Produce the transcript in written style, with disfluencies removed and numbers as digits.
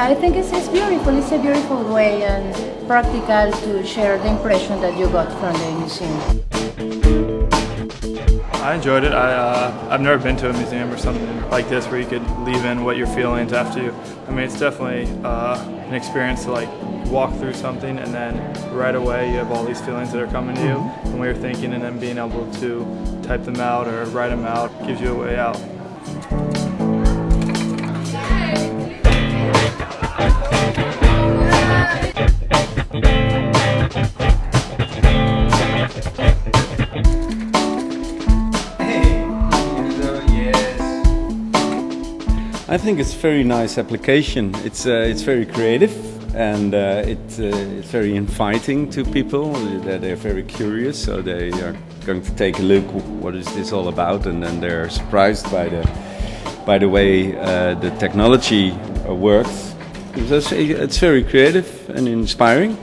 I think it's beautiful. It's a beautiful way and practical to share the impression that you got from the museum. I enjoyed it. I've never been to a museum or something like this where you could leave in what your feelings after you. I mean, it's definitely an experience to like walk through something and then right away you have all these feelings that are coming to you and what you're thinking, and then being able to type them out or write them out gives you a way out. I think it's a very nice application. It's very creative, and it's very inviting to people. They're very curious, so they are going to take a look. What is this all about? And then they're surprised by the way the technology works. It's very creative and inspiring.